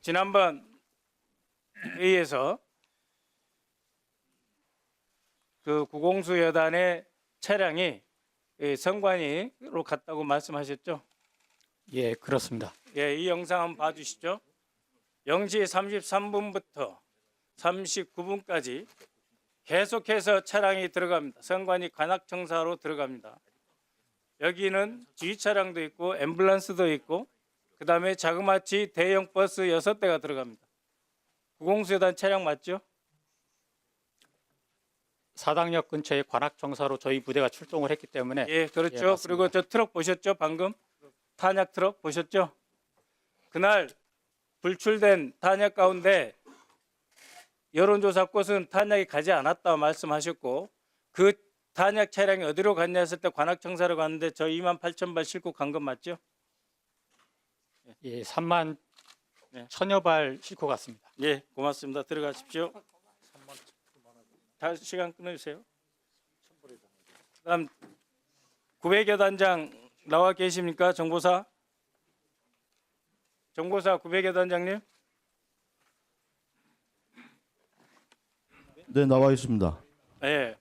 지난번 회의에서 그 구공수 여단의 차량이 선관위로 갔다고 말씀하셨죠? 예, 그렇습니다. 예, 이 영상 한번 봐주시죠. 0시 33분부터 39분까지 계속해서 차량이 들어갑니다. 선관위 관악청사로 들어갑니다. 여기는 지휘 차량도 있고 앰뷸런스도 있고 그 다음에 자그마치 대형 버스 6대가 들어갑니다. 구공수여단 차량 맞죠? 사당역 근처에 관악청사로 저희 부대가 출동을 했기 때문에 예, 그렇죠. 예, 맞습니다. 그리고 저 트럭 보셨죠? 방금 탄약 트럭 보셨죠? 그날 불출된 탄약 가운데 여론조사 곳은 탄약이 가지 않았다 말씀하셨고 그 탄약 차량이 어디로 갔냐 했을 때 관악청사로 갔는데 저 28,000발 싣고 간 건 맞죠? 예, 3만 네. 천여 발 싣고 갔습니다. 예, 고맙습니다. 들어가십시오. 다 시간 끊어주세요. 그다음 900여 단장 나와 계십니까? 정보사 900여 단장님. 네, 나와 있습니다. 예.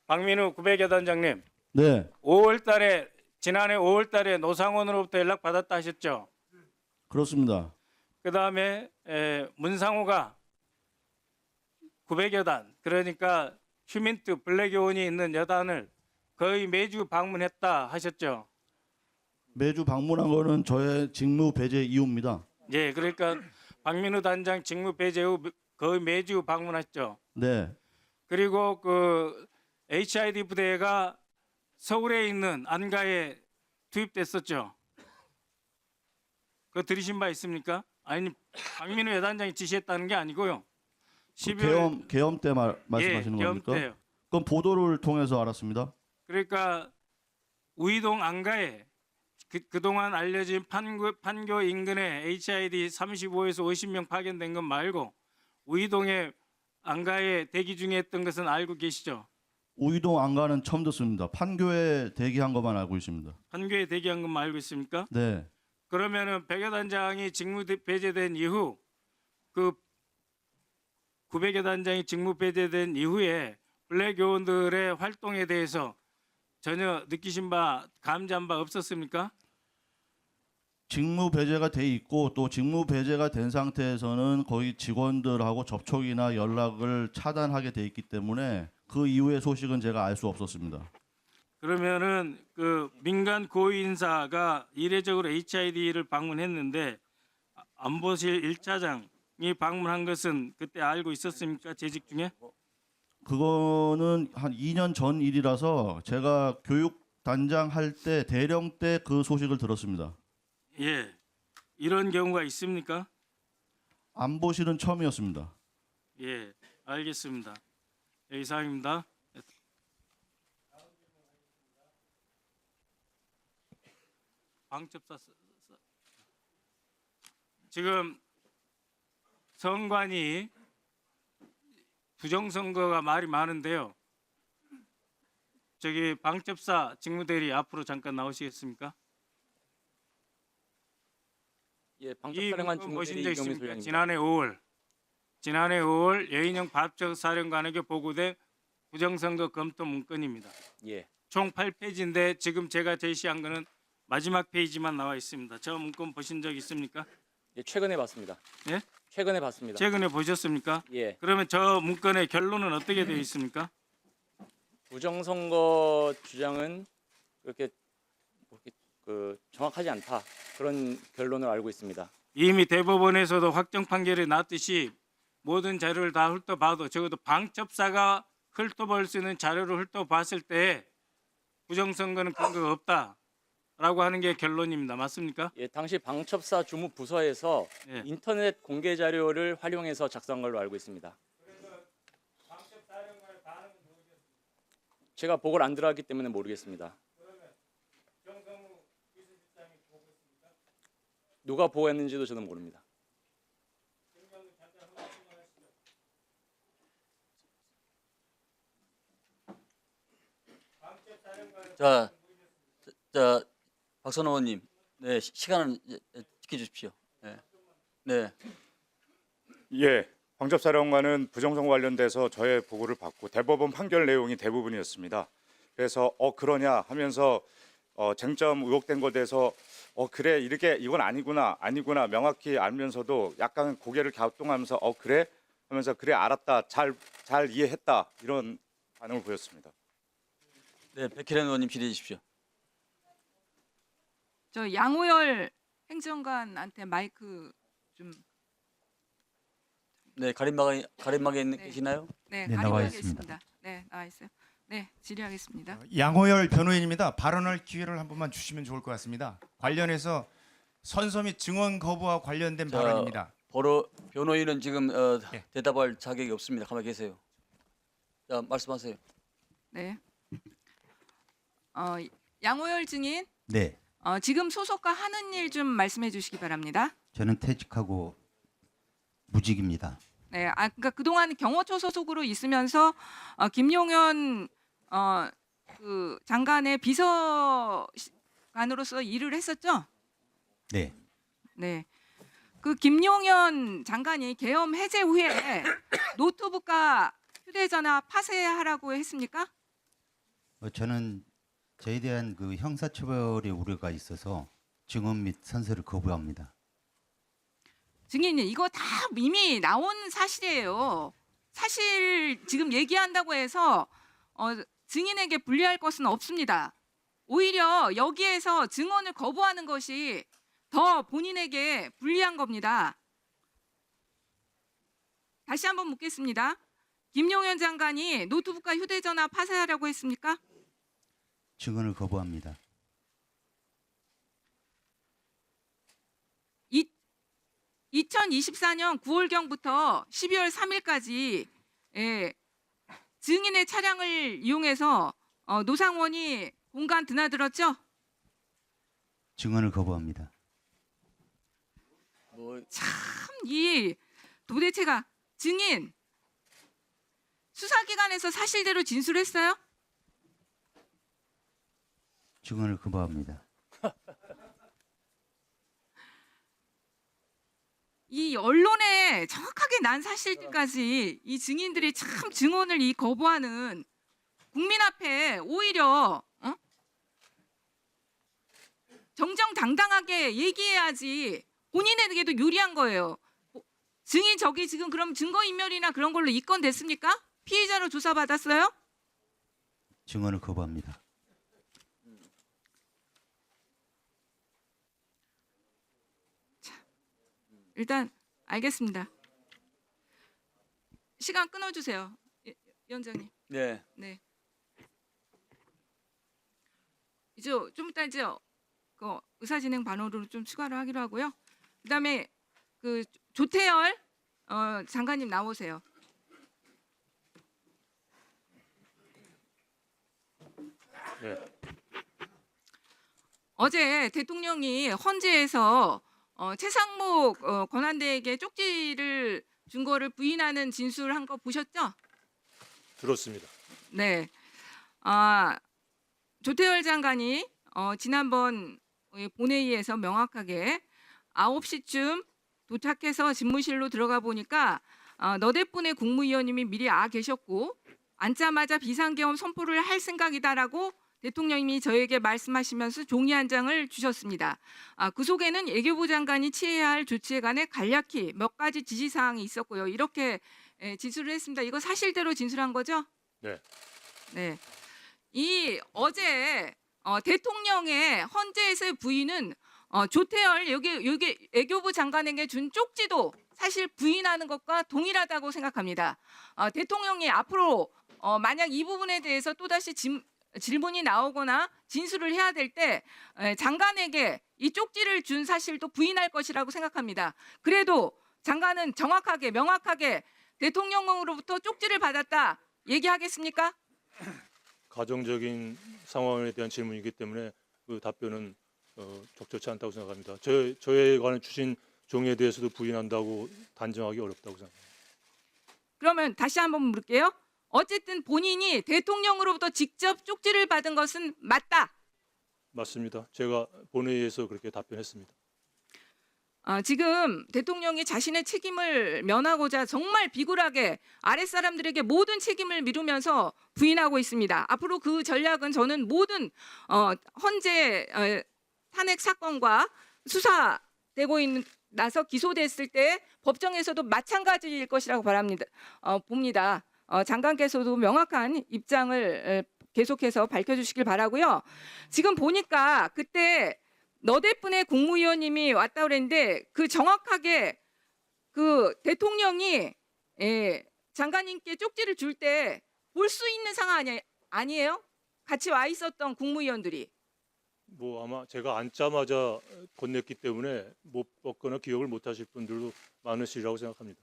박민우 900여 단장님. 네, 지난해 5월달에 노상원으로부터 연락 받았다 하셨죠? 그렇습니다. 그 다음에 문상호가 900여 단, 그러니까 휴민트 블랙요원이 있는 여단을 거의 매주 방문했다 하셨죠? 매주 방문한 거는 저의 직무 배제 이유입니다. 예, 그러니까 박민우 단장 직무 배제 후 거의 매주 방문했죠. 네, 그리고 그 HID 부대가 서울에 있는 안가에 투입됐었죠. 그거 들으신 바 있습니까? 아니, 박민우 여단장이 지시했다는 게 아니고요. 그 계엄 때 말씀하시는 계엄 겁니까? 때요. 그건 보도를 통해서 알았습니다. 그러니까 우이동 안가에 그동안 알려진 판교 인근에 HID 35에서 50명 파견된 것 말고 우이동에 안가에 대기 중에 했던 것은 알고 계시죠? 우이동 안가는 처음 듣습니다. 판교에 대기한 것만 알고 있습니다. 판교에 대기한 것만 알고 있습니까? 네, 그러면은 백여 단장이 직무 배제된 이후 그 900여 단장이 직무 배제된 이후에 블랙 요원들의 활동에 대해서 전혀 느끼신 바 감지한 바 없었습니까? 직무 배제가 돼 있고 또 직무 배제가 된 상태에서는 거의 직원들하고 접촉이나 연락을 차단하게 돼 있기 때문에 그 이후의 소식은 제가 알 수 없었습니다. 그러면은 그 민간 고위 인사가 이례적으로 HID를 방문했는데 안보실 1차장이 방문한 것은 그때 알고 있었습니까? 재직 중에? 그거는 한 2년 전 일이라서 제가 교육 단장 할 때 대령 때 그 소식을 들었습니다. 예. 이런 경우가 있습니까? 안보실은 처음이었습니다. 예. 알겠습니다. 이상입니다. 방첩사 지금 선관위 부정선거가 말이 많은데요. 저기 방첩사 직무대리 앞으로 잠깐 나오시겠습니까? 예, 이 방첩사령관 문건 보신 적 직무대리 이경민 있습니까? 소장입니다. 지난해 5월 여인영 밥적사령관에게 보고된 부정선거 검토 문건입니다. 예, 총 8페이지인데 지금 제가 제시한 거는 마지막 페이지만 나와 있습니다. 저 문건 보신 적 있습니까? 예, 최근에 봤습니다. 예? 최근에 봤습니다. 최근에 보셨습니까? 예, 그러면 저 문건의 결론은 어떻게 되어 있습니까? 부정선거 주장은 그렇게 정확하지 않다 그런 결론을 알고 있습니다. 이미 대법원에서도 확정 판결이 났듯이 모든 자료를 다 훑어봐도 적어도 방첩사가 훑어볼 수 있는 자료를 훑어봤을 때 부정선거는 근거가 없다라고 하는 게 결론입니다. 맞습니까? 예, 당시 방첩사 주무 부서에서 예. 인터넷 공개 자료를 활용해서 작성한 걸로 알고 있습니다. 제가 보고를 안 들어갔기 때문에 모르겠습니다. 누가 보고했는지도 저는 모릅니다. 자, 박선호 의원님, 네, 시간을 지켜주십시오. 네. 네. 예, 황접사령관은 부정선거 관련돼서 저의 보고를 받고 대법원 판결 내용이 대부분이었습니다. 그래서 그러냐 하면서 쟁점 의혹된 것에 대해서 그래 이렇게 이건 아니구나 명확히 알면서도 약간 고개를 갸우뚱하면서 그래 하면서 그래 알았다 잘 이해했다 이런 반응을 보였습니다. 네, 백희련 의원님 질의해 주십시오. 저 양호열 행정관한테 마이크 좀 네, 가림막에 네. 계시나요? 네, 네, 나와 가림하겠습니다. 네, 나와 있어요. 네, 질의하겠습니다. 양호열 변호인입니다. 발언할 기회를 한 번만 주시면 좋을 것 같습니다. 관련해서 선서 및 증언 거부와 관련된 자, 발언입니다. 변호인은 지금 예. 대답할 자격이 없습니다. 가만히 계세요. 자, 말씀하세요. 네. 양호열 증인, 네, 지금 소속과 하는 일 좀 말씀해 주시기 바랍니다. 저는 퇴직하고 무직입니다. 네, 그러니까 그동안 경호처 소속으로 있으면서 김용현 그 장관의 비서관으로서 일을 했었죠. 네, 네. 그 김용현 장관이 계엄 해제 후에 노트북과 휴대전화 파쇄하라고 했습니까? 저는 저에 대한 그 형사처벌의 우려가 있어서 증언 및 선서를 거부합니다. 증인님, 이거 다 이미 나온 사실이에요. 사실 지금 얘기한다고 해서 증인에게 불리할 것은 없습니다. 오히려 여기에서 증언을 거부하는 것이 더 본인에게 불리한 겁니다. 다시 한번 묻겠습니다. 김용현 장관이 노트북과 휴대전화 파쇄하라고 했습니까? 증언을 거부합니다. 2024년 9월경부터 12월 3일까지 증인의 차량을 이용해서 노상원이 공간 드나들었죠? 증언을 거부합니다. 이 도대체가 증인 수사기관에서 사실대로 진술했어요? 증언을 거부합니다. 이 언론에 정확하게 난 사실까지 이 증인들이 참 증언을 거부하는 국민 앞에 오히려 정정당당하게 얘기해야지 본인에게도 유리한 거예요. 증인 저기 지금 그럼 증거인멸이나 그런 걸로 입건됐습니까? 피의자로 조사받았어요? 증언을 거부합니다. 일단 알겠습니다. 시간 끊어주세요, 위원장님. 네. 네. 이제 좀 이따 이제 그 의사진행 반호를 좀 추가를 하기로 하고요. 그다음에 그 조태열 장관님 나오세요. 네. 어제 대통령이 헌재에서 최상목 권한대에게 쪽지를 준 거를 부인하는 진술한 거 보셨죠? 들었습니다. 네. 조태열 장관이 지난번 본회의에서 명확하게 9시쯤 도착해서 집무실로 들어가 보니까 너댓분의 국무위원님이 미리 계셨고 앉자마자 비상계엄 선포를 할 생각이다라고 대통령님이 저에게 말씀하시면서 종이 한 장을 주셨습니다. 그 속에는 외교부 장관이 취해야 할 조치에 관해 간략히 몇 가지 지시사항이 있었고요. 이렇게 진술을 했습니다. 이거 사실대로 진술한 거죠? 네. 네. 이 어제 대통령의 헌재에서의 부인은 조태열 여기 외교부 장관에게 준 쪽지도 사실 부인하는 것과 동일하다고 생각합니다. 대통령이 앞으로 만약 이 부분에 대해서 또다시 질문이 나오거나 진술을 해야 될 때 장관에게 이 쪽지를 준 사실도 부인할 것이라고 생각합니다. 그래도 장관은 정확하게 명확하게 대통령으로부터 쪽지를 받았다 얘기하겠습니까? 가정적인 상황에 대한 질문이기 때문에 그 답변은 적절치 않다고 생각합니다. 저에 관해 주신 종이에 대해서도 부인한다고 단정하기 어렵다고 생각합니다. 그러면 다시 한번 물을게요. 어쨌든 본인이 대통령으로부터 직접 쪽지를 받은 것은 맞다. 맞습니다. 제가 본회의에서 그렇게 답변했습니다. 지금 대통령이 자신의 책임을 면하고자 정말 비굴하게 아랫사람들에게 모든 책임을 미루면서 부인하고 있습니다. 앞으로 그 전략은 저는 모든 헌재 탄핵 사건과 수사되고 있는 나서 기소됐을 때 법정에서도 마찬가지일 것이라고 봅니다. 장관께서도 명확한 입장을 계속해서 밝혀주시길 바라고요. 지금 보니까 그때 너댓분의 국무위원님이 왔다 그랬는데 그 정확하게 그 대통령이 장관님께 쪽지를 줄 때 볼 수 있는 상황 아니에요? 같이 와 있었던 국무위원들이. 뭐 아마 제가 앉자마자 건넸기 때문에 못 봤거나 기억을 못 하실 분들도 많으시리라고 생각합니다.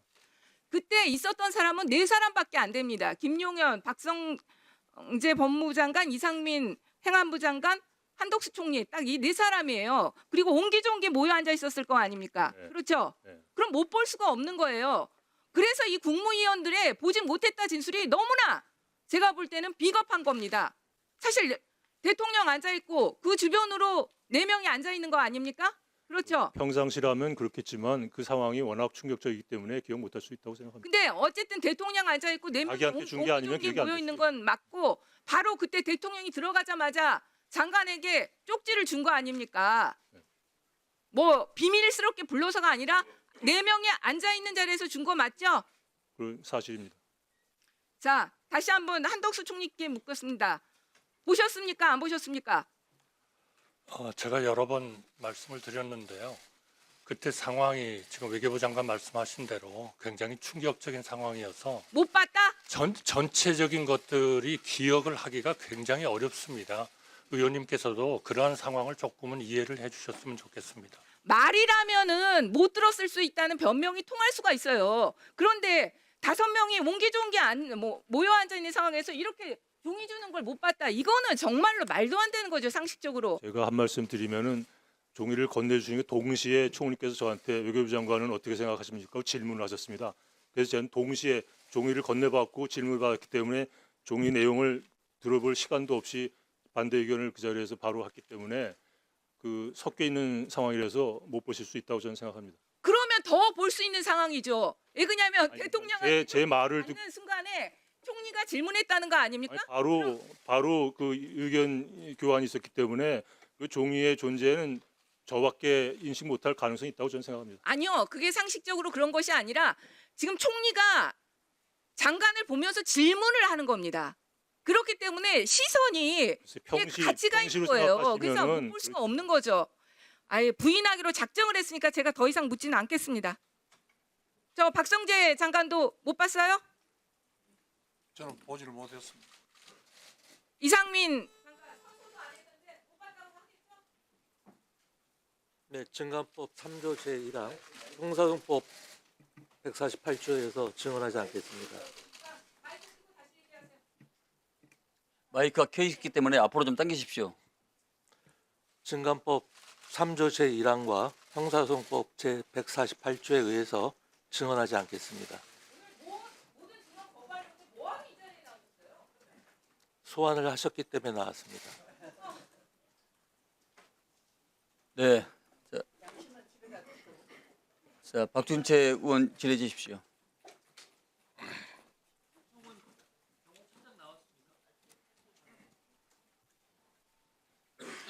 그때 있었던 사람은 4사람밖에 안 됩니다. 김용현, 박성재 법무장관, 이상민 행안부 장관, 한덕수 총리 딱 이 4사람이에요. 그리고 옹기종기 모여 앉아 있었을 거 아닙니까? 네. 그렇죠? 네. 그럼 못 볼 수가 없는 거예요. 그래서 이 국무위원들의 보지 못했다 진술이 너무나 제가 볼 때는 비겁한 겁니다. 사실 대통령 앉아 있고 그 주변으로 4명이 앉아 있는 거 아닙니까? 그렇죠? 평상시라면 그렇겠지만 그 상황이 워낙 충격적이기 때문에 기억 못할 수 있다고 생각합니다. 근데 어쨌든 대통령 앉아 있고 4명이 자기한테 준게 아니면 기억이 안 모여 될 있는 수도 건 맞고 바로 그때 대통령이 들어가자마자 장관에게 쪽지를 준 거 아닙니까? 뭐 비밀스럽게 불러서가 아니라 4명이 앉아 있는 자리에서 준 거 맞죠? 그 사실입니다. 자, 다시 한번 한덕수 총리께 묻겠습니다. 보셨습니까? 안 보셨습니까? 제가 여러 번 말씀을 드렸는데요. 그때 상황이 지금 외교부 장관 말씀하신 대로 굉장히 충격적인 상황이어서 못 봤다? 전체적인 것들이 기억을 하기가 굉장히 어렵습니다. 의원님께서도 그러한 상황을 조금은 이해를 해주셨으면 좋겠습니다. 말이라면은 못 들었을 수 있다는 변명이 통할 수가 있어요. 그런데 5명이 옹기종기 모여 앉아 있는 상황에서 이렇게 종이 주는 걸 못 봤다. 이거는 정말로 말도 안 되는 거죠, 상식적으로. 제가 한 말씀 드리면은 종이를 건네주시는 게 동시에 총리께서 저한테 외교부 장관은 어떻게 생각하십니까? 질문을 하셨습니다. 그래서 저는 동시에 종이를 건네받고 질문을 받았기 때문에 종이 내용을 들어볼 시간도 없이 반대 의견을 그 자리에서 바로 했기 때문에 그 섞여 있는 상황이라서 못 보실 수 있다고 저는 생각합니다. 그러면 더 볼 수 있는 상황이죠. 왜 그러냐면 대통령한테 제 말을 듣고 듣는 순간에 총리가 질문했다는 거 아닙니까? 바로 그 의견 교환이 있었기 때문에 그 종이의 존재는 저밖에 인식 못할 가능성이 있다고 저는 생각합니다. 아니요. 그게 상식적으로 그런 것이 아니라 지금 총리가 장관을 보면서 질문을 하는 겁니다. 그렇기 때문에 시선이 가치가 있는 거예요. 그래서 못 볼 수가 없는 거죠. 아예 부인하기로 작정을 했으니까 제가 더 이상 묻지는 않겠습니다. 저 박성재 장관도 못 봤어요? 저는 보지를 못했습니다. 이상민 네, 증감법 3조 제1항 형사소송법 148조에서 증언하지 않겠습니다. 마이크가 켜 있기 때문에 앞으로 좀 당기십시오. 증감법 3조 제1항과 형사소송법 제148조에 의해서 증언하지 않겠습니다. 소환을 하셨기 때문에 나왔습니다. 네. 자, 박준채 의원 질의해 주십시오.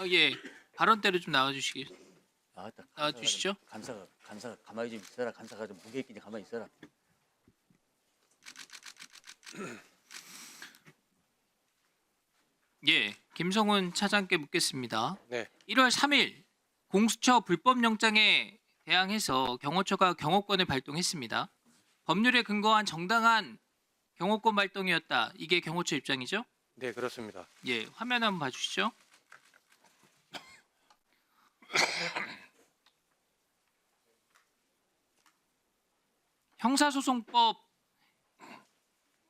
예, 발언대로 좀 나와주시기. 나와주시죠. 간사가 가만히 좀 있어라. 간사가 좀 무게 있게 가만히 있어라. 예, 김성훈 차장께 묻겠습니다. 네. 1월 3일 공수처 불법영장에 대항해서 경호처가 경호권을 발동했습니다. 법률에 근거한 정당한 경호권 발동이었다. 이게 경호처 입장이죠? 네, 그렇습니다. 예, 화면 한번 봐주시죠. 형사소송법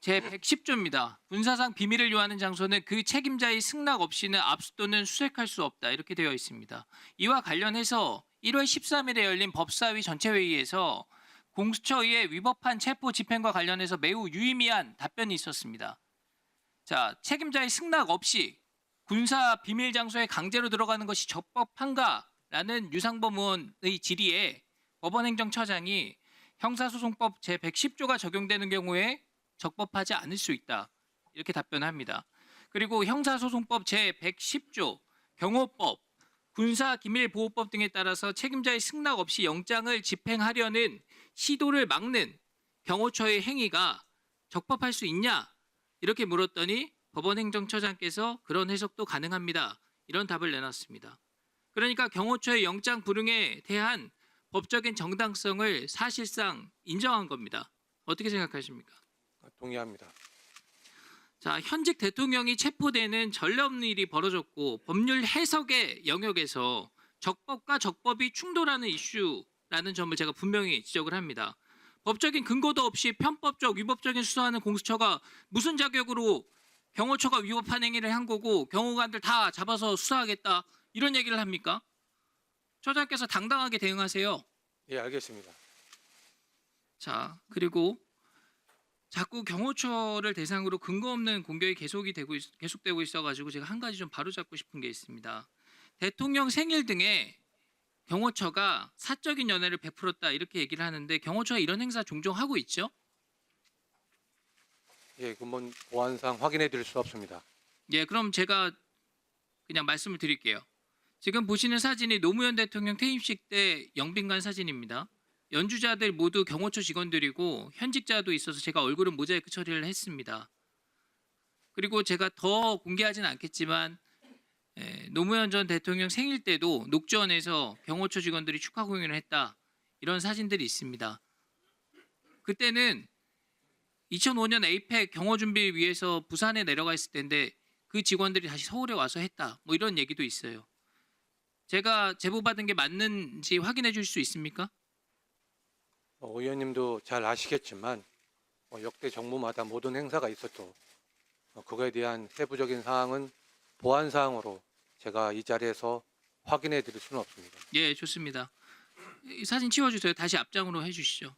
제110조입니다. 군사상 비밀을 요하는 장소는 그 책임자의 승낙 없이는 압수 또는 수색할 수 없다. 이렇게 되어 있습니다. 이와 관련해서 1월 13일에 열린 법사위 전체회의에서 공수처의 위법한 체포 집행과 관련해서 매우 유의미한 답변이 있었습니다. 자, 책임자의 승낙 없이 군사 비밀 장소에 강제로 들어가는 것이 적법한가라는 유상범 의원의 질의에 법원행정처장이 형사소송법 제110조가 적용되는 경우에 적법하지 않을 수 있다. 이렇게 답변합니다. 그리고 형사소송법 제110조, 경호법, 군사기밀보호법 등에 따라서 책임자의 승낙 없이 영장을 집행하려는 시도를 막는 경호처의 행위가 적법할 수 있냐? 이렇게 물었더니 법원행정처장께서 그런 해석도 가능합니다. 이런 답을 내놨습니다. 그러니까 경호처의 영장 불응에 대한 법적인 정당성을 사실상 인정한 겁니다. 어떻게 생각하십니까? 동의합니다. 자, 현직 대통령이 체포되는 전례 없는 일이 벌어졌고 법률 해석의 영역에서 적법과 적법이 충돌하는 이슈라는 점을 제가 분명히 지적을 합니다. 법적인 근거도 없이 편법적, 위법적인 수사하는 공수처가 무슨 자격으로 경호처가 위법한 행위를 한 거고 경호관들 다 잡아서 수사하겠다 이런 얘기를 합니까? 처장께서 당당하게 대응하세요. 예, 알겠습니다. 자, 그리고 자꾸 경호처를 대상으로 근거 없는 공격이 계속되고 있어가지고 제가 한 가지 좀 바로잡고 싶은 게 있습니다. 대통령 생일 등에 경호처가 사적인 연회를 베풀었다 이렇게 얘기를 하는데 경호처가 이런 행사 종종 하고 있죠? 예, 그건 보안상 확인해 드릴 수 없습니다. 예, 그럼 제가 그냥 말씀을 드릴게요. 지금 보시는 사진이 노무현 대통령 퇴임식 때 영빈관 사진입니다. 연주자들 모두 경호처 직원들이고 현직자도 있어서 제가 얼굴은 모자이크 처리를 했습니다. 그리고 제가 더 공개하지는 않겠지만 노무현 전 대통령 생일 때도 녹전에서 경호처 직원들이 축하 공연을 했다. 이런 사진들이 있습니다. 그때는 2005년 에이펙 경호 준비를 위해서 부산에 내려가 있을 때인데 그 직원들이 다시 서울에 와서 했다. 뭐 이런 얘기도 있어요. 제가 제보받은 게 맞는지 확인해 줄 수 있습니까? 의원님도 잘 아시겠지만 역대 정부마다 모든 행사가 있었죠. 그거에 대한 세부적인 사항은 보안 사항으로 제가 이 자리에서 확인해 드릴 수는 없습니다. 예, 좋습니다. 이 사진 치워주세요. 다시 앞장으로 해주시죠.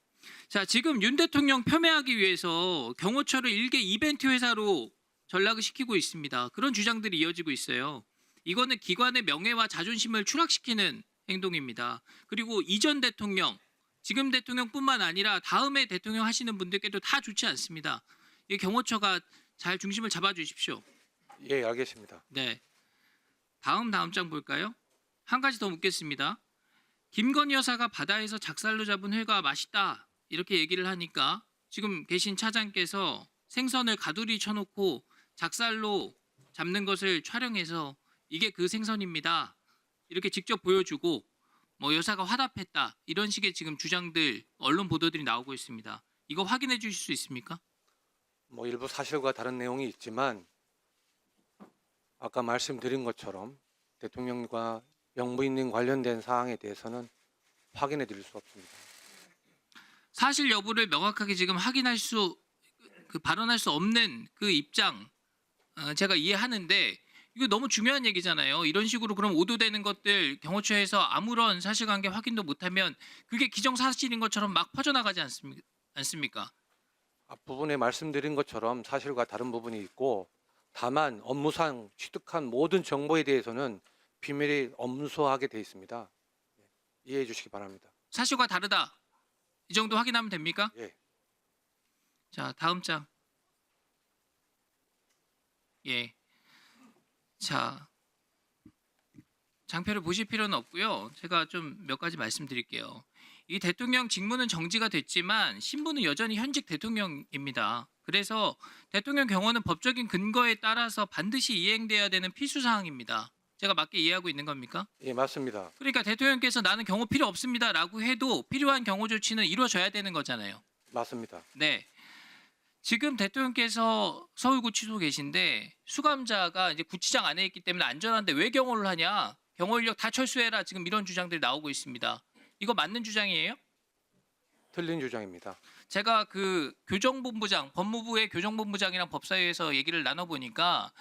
자, 지금 윤 대통령 폄훼하기 위해서 경호처를 일개 이벤트 회사로 전락을 시키고 있습니다. 그런 주장들이 이어지고 있어요. 이거는 기관의 명예와 자존심을 추락시키는 행동입니다. 그리고 이전 대통령, 지금 대통령뿐만 아니라 다음에 대통령 하시는 분들께도 다 좋지 않습니다. 이 경호처가 잘 중심을 잡아주십시오. 예, 알겠습니다. 네. 다음 장 볼까요? 한 가지 더 묻겠습니다. 김건희 여사가 바다에서 작살로 잡은 회가 맛있다 이렇게 얘기를 하니까 지금 계신 차장께서 생선을 가두리 쳐놓고 작살로 잡는 것을 촬영해서 이게 그 생선입니다. 이렇게 직접 보여주고 뭐 여사가 화답했다 이런 식의 지금 주장들 언론 보도들이 나오고 있습니다. 이거 확인해 주실 수 있습니까? 일부 사실과 다른 내용이 있지만 아까 말씀드린 것처럼 대통령과 영부인님 관련된 사항에 대해서는 확인해 드릴 수 없습니다. 사실 여부를 명확하게 지금 발언할 수 없는 그 입장 제가 이해하는데 이거 너무 중요한 얘기잖아요. 이런 식으로 그럼 오도되는 것들 경호처에서 아무런 사실관계 확인도 못하면 그게 기정사실인 것처럼 막 퍼져나가지 않습니까? 앞부분에 말씀드린 것처럼 사실과 다른 부분이 있고 다만 업무상 취득한 모든 정보에 대해서는 비밀이 엄수하게 돼 있습니다. 이해해 주시기 바랍니다. 사실과 다르다. 이 정도 확인하면 됩니까? 예. 자, 다음 장. 예. 자, 장표를 보실 필요는 없고요. 제가 좀 몇 가지 말씀드릴게요. 이 대통령 직무는 정지가 됐지만 신분은 여전히 현직 대통령입니다. 그래서 대통령 경호는 법적인 근거에 따라서 반드시 이행돼야 되는 필수 사항입니다. 제가 맞게 이해하고 있는 겁니까? 예, 맞습니다. 그러니까 대통령께서 나는 경호 필요 없습니다라고 해도 필요한 경호 조치는 이루어져야 되는 거잖아요. 맞습니다. 네. 지금 대통령께서 서울구치소 계신데 수감자가 이제 구치장 안에 있기 때문에 안전한데 왜 경호를 하냐? 경호 인력 다 철수해라. 지금 이런 주장들이 나오고 있습니다. 이거 맞는 주장이에요? 틀린 주장입니다. 제가 그 교정본부장, 법무부의 교정본부장이랑 법사위에서 얘기를 나눠보니까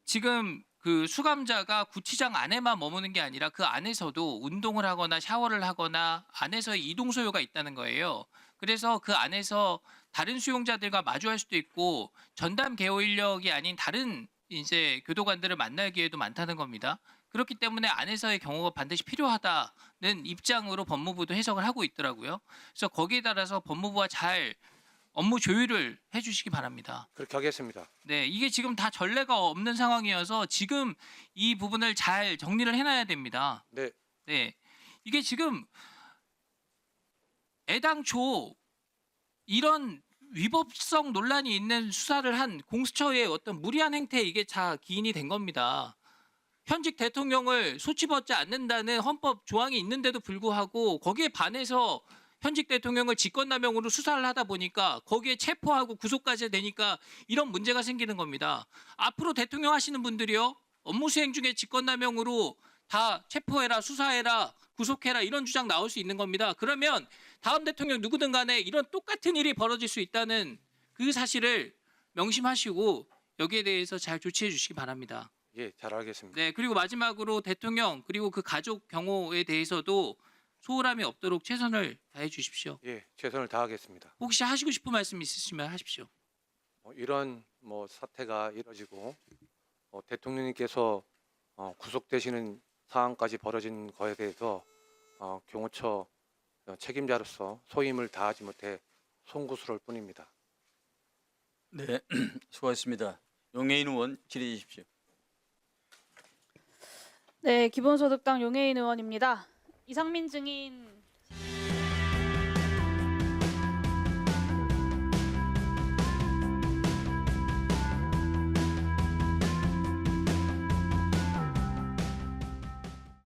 지금 그 수감자가 구치장 안에만 머무는 게 아니라 그 안에서도 운동을 하거나 샤워를 하거나 안에서 이동 소요가 있다는 거예요. 그래서 그 안에서 다른 수용자들과 마주할 수도 있고 전담 개호 인력이 아닌 다른 이제 교도관들을 만날 기회도 많다는 겁니다. 그렇기 때문에 안에서의 경호가 반드시 필요하다는 입장으로 법무부도 해석을 하고 있더라고요. 그래서 거기에 따라서 법무부와 잘 업무 조율을 해주시기 바랍니다. 그렇게 하겠습니다. 네, 이게 지금 다 전례가 없는 상황이어서 지금 이 부분을 잘 정리를 해놔야 됩니다. 네. 네, 이게 지금 애당초 이런 위법성 논란이 있는 수사를 한 공수처의 어떤 무리한 행태에 이게 다 기인이 된 겁니다. 현직 대통령을 소치받지 않는다는 헌법 조항이 있는데도 불구하고 거기에 반해서 현직 대통령을 직권남용으로 수사를 하다 보니까 거기에 체포하고 구속까지 되니까 이런 문제가 생기는 겁니다. 앞으로 대통령 하시는 분들이요, 업무 수행 중에 직권남용으로 다 체포해라, 수사해라, 구속해라 이런 주장 나올 수 있는 겁니다. 그러면 다음 대통령 누구든 간에 이런 똑같은 일이 벌어질 수 있다는 그 사실을 명심하시고 여기에 대해서 잘 조치해 주시기 바랍니다. 예, 잘 알겠습니다. 네, 그리고 마지막으로 대통령 그리고 그 가족 경호에 대해서도 소홀함이 없도록 최선을 다해 주십시오. 예, 최선을 다하겠습니다. 혹시 하시고 싶은 말씀 있으시면 하십시오. 이런 사태가 이뤄지고 대통령님께서 구속되시는 상황까지 벌어진 것에 대해서 경호처 책임자로서 소임을 다하지 못해 송구스러울 뿐입니다. 네, 수고하셨습니다. 용해인 의원 질의해 주십시오. 네, 기본소득당 용해인 의원입니다. 이상민 증인